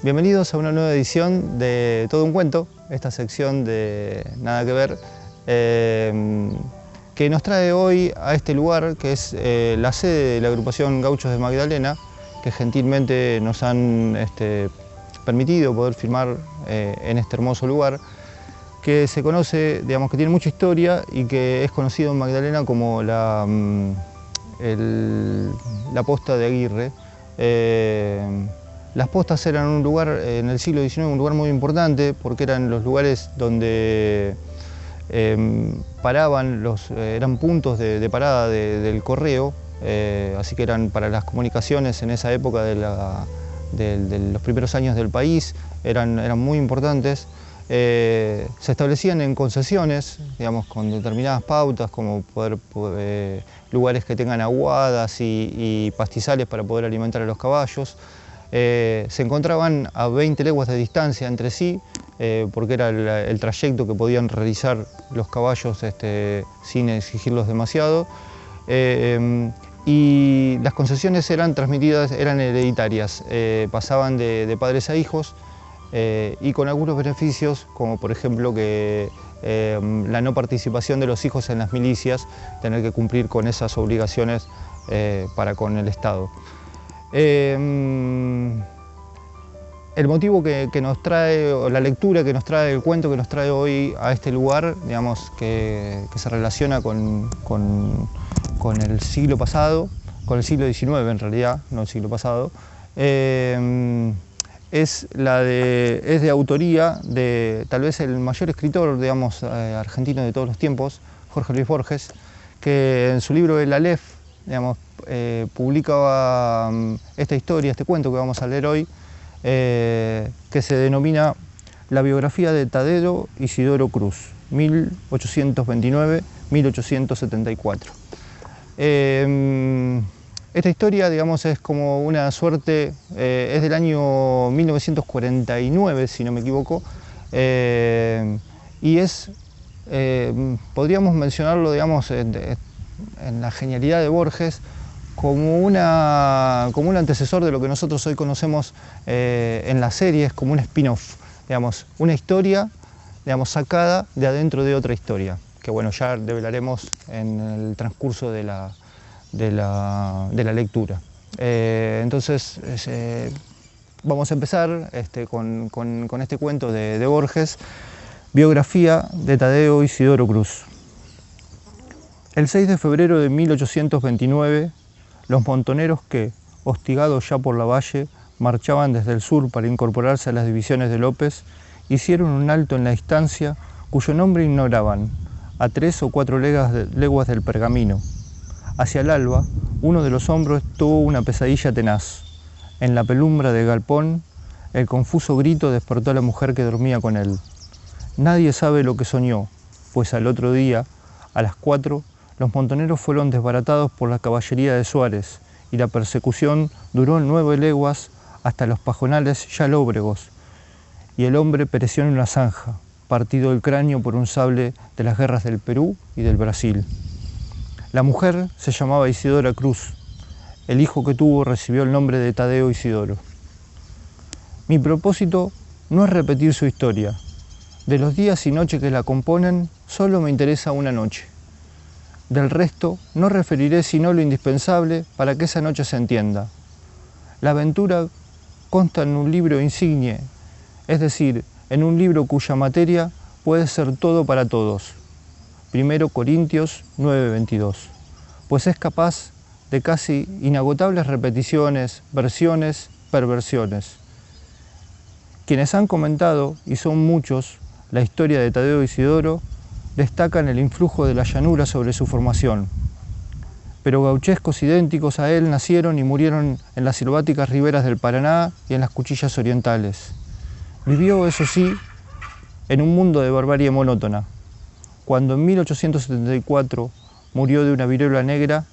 Bienvenidos a una nueva edición de Todo un Cuento, esta sección de Nada que Ver, que nos trae hoy a este lugar que es la sede de la agrupación Gauchos de Magdalena, que gentilmente nos han permitido poder filmar en este hermoso lugar, que se conoce, digamos, que tiene mucha historia y que es conocido en Magdalena como la posta de Aguirre. Las postas eran un lugar, en el siglo XIX, un lugar muy importante porque eran los lugares donde paraban, eran puntos de parada del correo, así que eran para las comunicaciones en esa época de los primeros años del país, eran muy importantes. Se establecían en concesiones, digamos, con determinadas pautas, como lugares que tengan aguadas y pastizales para poder alimentar a los caballos. Se encontraban a 20 leguas de distancia entre sí, porque era el trayecto que podían realizar los caballos sin exigirlos demasiado. Y las concesiones eran hereditarias, pasaban de padres a hijos, y con algunos beneficios, como por ejemplo que la no participación de los hijos en las milicias, tener que cumplir con esas obligaciones para con el Estado. El motivo que nos trae, o la lectura que nos trae, el cuento que nos trae hoy a este lugar, digamos, que se relaciona con el siglo pasado, con el siglo XIX en realidad, no el siglo pasado, es de autoría de tal vez el mayor escritor, digamos, argentino de todos los tiempos, Jorge Luis Borges, que en su libro El Aleph, digamos, publicaba esta historia, este cuento que vamos a leer hoy, que se denomina La biografía de Tadeo Isidoro Cruz, 1829-1874. Esta historia, digamos, es como una suerte, es del año 1949, si no me equivoco, y podríamos mencionarlo, digamos, en la genialidad de Borges, como un antecesor de lo que nosotros hoy conocemos en las series, como un spin-off, digamos, una historia, digamos, sacada de adentro de otra historia, que bueno, ya develaremos en el transcurso de la lectura. Entonces, vamos a empezar con este cuento de Borges, biografía de Tadeo Isidoro Cruz. El 6 de febrero de 1829, los montoneros que, hostigados ya por Lavalle, marchaban desde el sur para incorporarse a las divisiones de López, hicieron un alto en la distancia cuyo nombre ignoraban, a 3 o 4 leguas del Pergamino. Hacia el alba, uno de los hombros tuvo una pesadilla tenaz. En la penumbra del galpón, el confuso grito despertó a la mujer que dormía con él. Nadie sabe lo que soñó, pues al otro día, a las 4, los montoneros fueron desbaratados por la caballería de Suárez y la persecución duró 9 leguas hasta los pajonales ya lóbregos, y el hombre pereció en una zanja, partido el cráneo por un sable de las guerras del Perú y del Brasil. La mujer se llamaba Isidora Cruz. El hijo que tuvo recibió el nombre de Tadeo Isidoro. Mi propósito no es repetir su historia. De los días y noches que la componen, solo me interesa una noche. Del resto, no referiré sino lo indispensable para que esa noche se entienda. La aventura consta en un libro insigne, es decir, en un libro cuya materia puede ser todo para todos. 1 Corintios 9:22, pues es capaz de casi inagotables repeticiones, versiones, perversiones. Quienes han comentado, y son muchos, la historia de Tadeo Isidoro, destacan el influjo de la llanura sobre su formación. Pero gauchescos idénticos a él nacieron y murieron en las selváticas riberas del Paraná y en las cuchillas orientales. Vivió, eso sí, en un mundo de barbarie monótona. Cuando en 1874 murió de una viruela negra,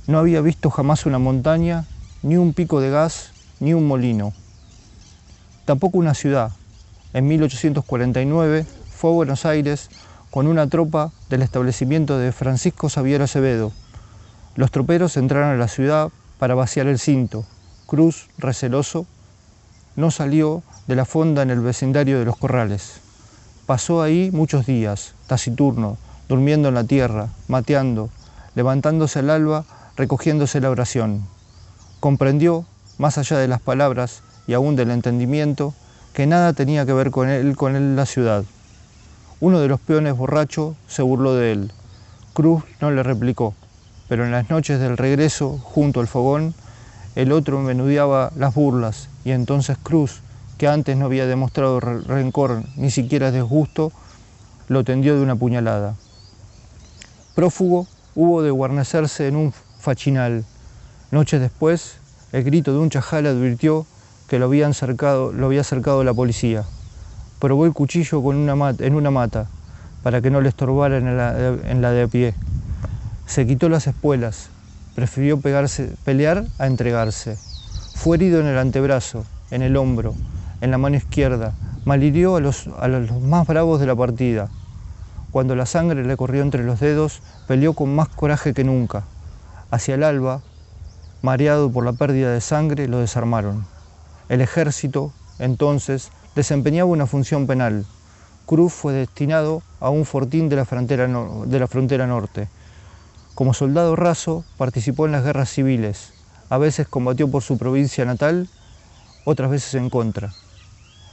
no había visto jamás una montaña, ni un pico de gas, ni un molino. Tampoco una ciudad. En 1849 fue a Buenos Aires con una tropa del establecimiento de Francisco Xavier Acevedo. Los troperos entraron a la ciudad para vaciar el cinto. Cruz, receloso, no salió de la fonda en el vecindario de los Corrales. Pasó ahí muchos días, taciturno, durmiendo en la tierra, mateando, levantándose al alba, recogiéndose la oración. Comprendió, más allá de las palabras y aún del entendimiento, que nada tenía que ver con él la ciudad. Uno de los peones borracho se burló de él. Cruz no le replicó, pero en las noches del regreso, junto al fogón, el otro menudeaba las burlas, y entonces Cruz, que antes no había demostrado rencor ni siquiera desgusto, lo tendió de una puñalada. Prófugo hubo de guarnecerse en un fachinal. Noches después, el grito de un chajal advirtió que lo había cercado la policía. Probó el cuchillo en una mata, para que no le estorbara en la de a pie. Se quitó las espuelas, prefirió pelear a entregarse. Fue herido en el antebrazo, en el hombro, en la mano izquierda, malhirió a los más bravos de la partida. Cuando la sangre le corrió entre los dedos, peleó con más coraje que nunca. Hacia el alba, mareado por la pérdida de sangre, lo desarmaron. El ejército, entonces, desempeñaba una función penal. Cruz fue destinado a un fortín de la frontera norte. Como soldado raso, participó en las guerras civiles. A veces combatió por su provincia natal, otras veces en contra.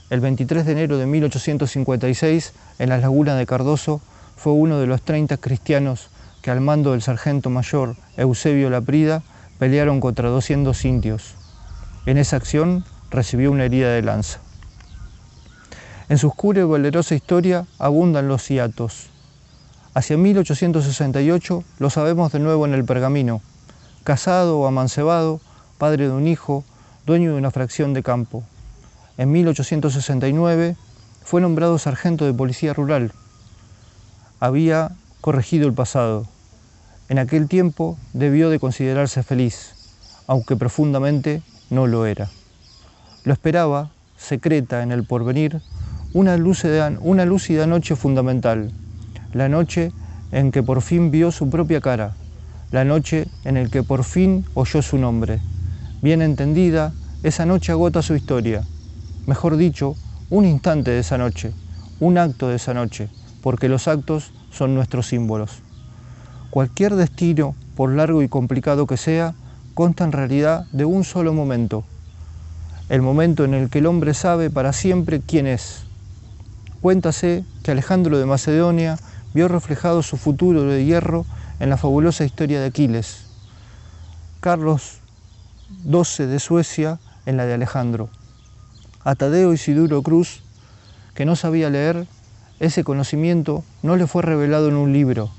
El 23 de enero de 1856, en las lagunas de Cardoso, fue uno de los 30 cristianos que al mando del sargento mayor Eusebio Laprida pelearon contra 200 indios. En esa acción recibió una herida de lanza. En su oscura y valerosa historia abundan los hiatos. Hacia 1868 lo sabemos de nuevo en el pergamino, casado o amancebado, padre de un hijo, dueño de una fracción de campo. En 1869 fue nombrado sargento de policía rural. Había corregido el pasado. En aquel tiempo debió de considerarse feliz, aunque profundamente no lo era. Lo esperaba, secreta en el porvenir, una lúcida noche fundamental, la noche en que por fin vio su propia cara, la noche en la que por fin oyó su nombre. Bien entendida, esa noche agota su historia. Mejor dicho, un instante de esa noche, un acto de esa noche, porque los actos son nuestros símbolos. Cualquier destino, por largo y complicado que sea, consta en realidad de un solo momento, el momento en el que el hombre sabe para siempre quién es. Cuéntase que Alejandro de Macedonia vio reflejado su futuro de hierro en la fabulosa historia de Aquiles, Carlos XII de Suecia en la de Alejandro. A Tadeo Isidoro Cruz, que no sabía leer, ese conocimiento no le fue revelado en un libro,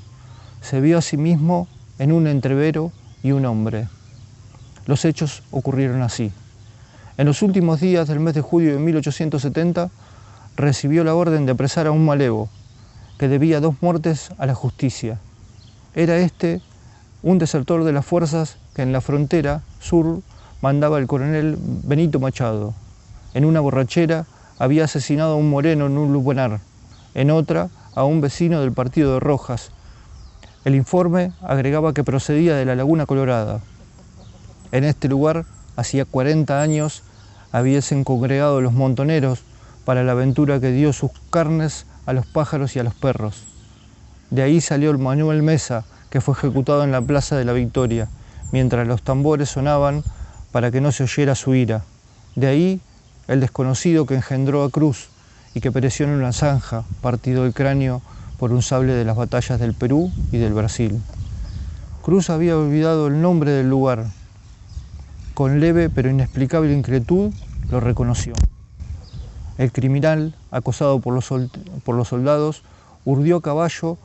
se vio a sí mismo en un entrevero y un hombre. Los hechos ocurrieron así. En los últimos días del mes de julio de 1870, recibió la orden de apresar a un malevo, que debía 2 muertes a la justicia. Era este un desertor de las fuerzas que en la frontera sur mandaba el coronel Benito Machado. En una borrachera había asesinado a un moreno en un lupanar, en otra a un vecino del partido de Rojas. El informe agregaba que procedía de la Laguna Colorada. En este lugar, hacía 40 años, habiesen congregado los montoneros para la aventura que dio sus carnes a los pájaros y a los perros. De ahí salió el Manuel Mesa, que fue ejecutado en la Plaza de la Victoria, mientras los tambores sonaban para que no se oyera su ira. De ahí el desconocido que engendró a Cruz y que pereció en una zanja, partido el cráneo por un sable de las batallas del Perú y del Brasil. Cruz había olvidado el nombre del lugar. Con leve pero inexplicable inquietud lo reconoció. El criminal, acosado por los soldados, urdió a caballo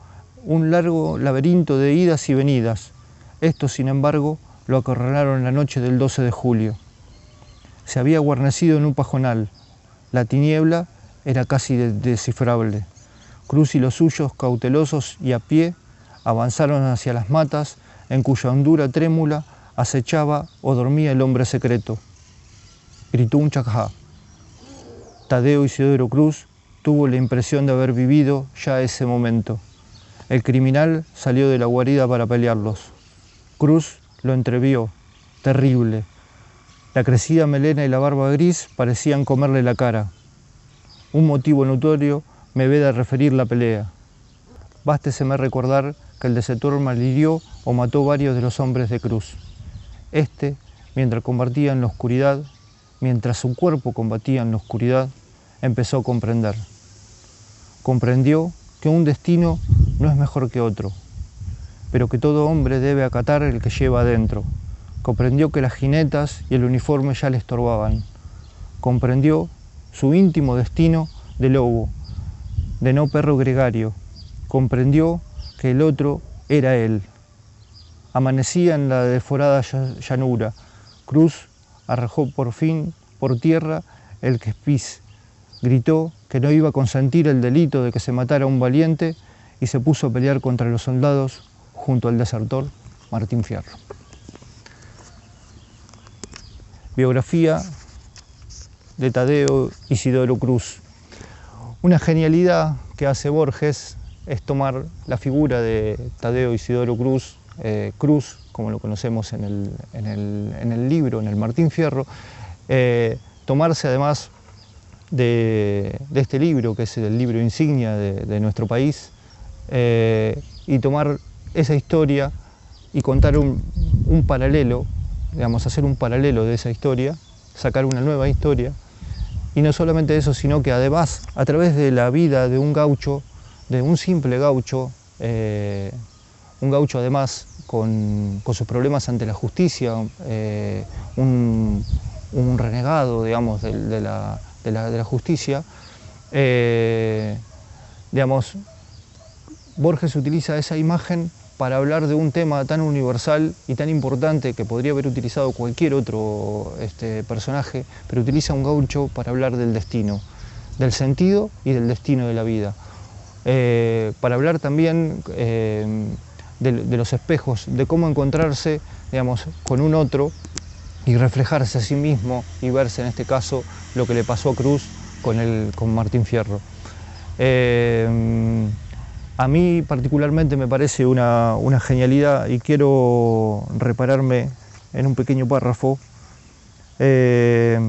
un largo laberinto de idas y venidas. Estos, sin embargo, lo acorralaron en la noche del 12 de julio. Se había guarnecido en un pajonal. La tiniebla era casi descifrable. Cruz y los suyos, cautelosos y a pie, avanzaron hacia las matas, en cuya hondura trémula acechaba o dormía el hombre secreto. Gritó un chacajá. Tadeo Isidoro Cruz tuvo la impresión de haber vivido ya ese momento. El criminal salió de la guarida para pelearlos. Cruz lo entrevió, terrible. La crecida melena y la barba gris parecían comerle la cara. Un motivo notorio me veda referir la pelea. Básteseme recordar que el desertor malhirió o mató varios de los hombres de Cruz. Este, mientras combatía en la oscuridad, mientras su cuerpo combatía en la oscuridad, empezó a comprender. Comprendió que un destino no es mejor que otro, pero que todo hombre debe acatar el que lleva adentro. Comprendió que las jinetas y el uniforme ya le estorbaban. Comprendió su íntimo destino de lobo, de no perro gregario. Comprendió que el otro era él. Amanecía en la deforada llanura. Cruz arrojó por fin por tierra el quespís. Gritó que no iba a consentir el delito de que se matara un valiente y se puso a pelear contra los soldados junto al desertor Martín Fierro. Biografía de Tadeo Isidoro Cruz. Una genialidad que hace Borges es tomar la figura de Tadeo Isidoro Cruz, Cruz, como lo conocemos en el libro, en el Martín Fierro, tomarse además de este libro, que es el libro insignia de nuestro país, y tomar esa historia y contar un paralelo, digamos, hacer un paralelo de esa historia, sacar una nueva historia, y no solamente eso, sino que además, a través de la vida de un gaucho, de un simple gaucho, un gaucho además con sus problemas ante la justicia, un renegado, digamos, de la justicia, digamos, Borges utiliza esa imagen para hablar de un tema tan universal y tan importante que podría haber utilizado cualquier otro personaje, pero utiliza un gaucho para hablar del destino, del sentido y del destino de la vida. Para hablar también de los espejos, de cómo encontrarse, digamos, con un otro y reflejarse a sí mismo y verse en este caso lo que le pasó a Cruz con Martín Fierro. A mí particularmente me parece una genialidad y quiero repararme en un pequeño párrafo que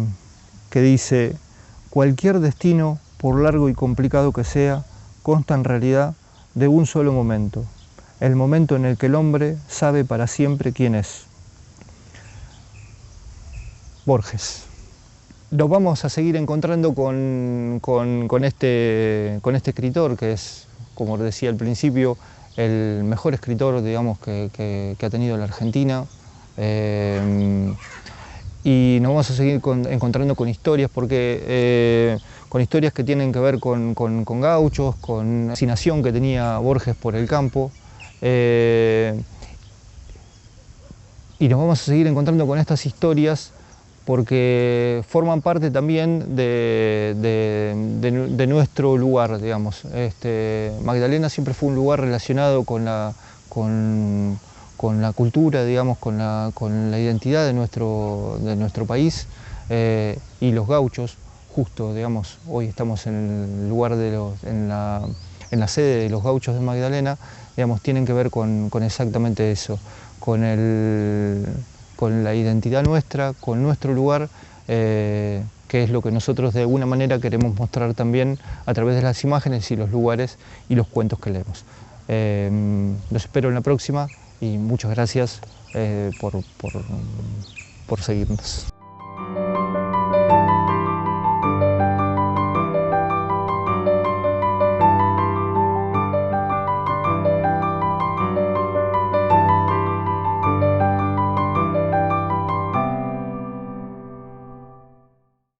dice: cualquier destino, por largo y complicado que sea, consta en realidad de un solo momento, el momento en el que el hombre sabe para siempre quién es. Borges. Nos vamos a seguir encontrando con este escritor que es, como decía al principio, el mejor escritor, digamos, que ha tenido la Argentina. Y nos vamos a seguir encontrando con historias, porque con historias que tienen que ver con gauchos, con la fascinación que tenía Borges por el campo. Y nos vamos a seguir encontrando con estas historias porque forman parte también de nuestro lugar, digamos. Magdalena siempre fue un lugar relacionado con la cultura, digamos, con la identidad de nuestro país, y los gauchos, justo, digamos, hoy estamos en el lugar en la sede de los gauchos de Magdalena, digamos, tienen que ver con exactamente eso, con la identidad nuestra, con nuestro lugar, que es lo que nosotros de alguna manera queremos mostrar también a través de las imágenes y los lugares y los cuentos que leemos. Los espero en la próxima y muchas gracias por seguirnos.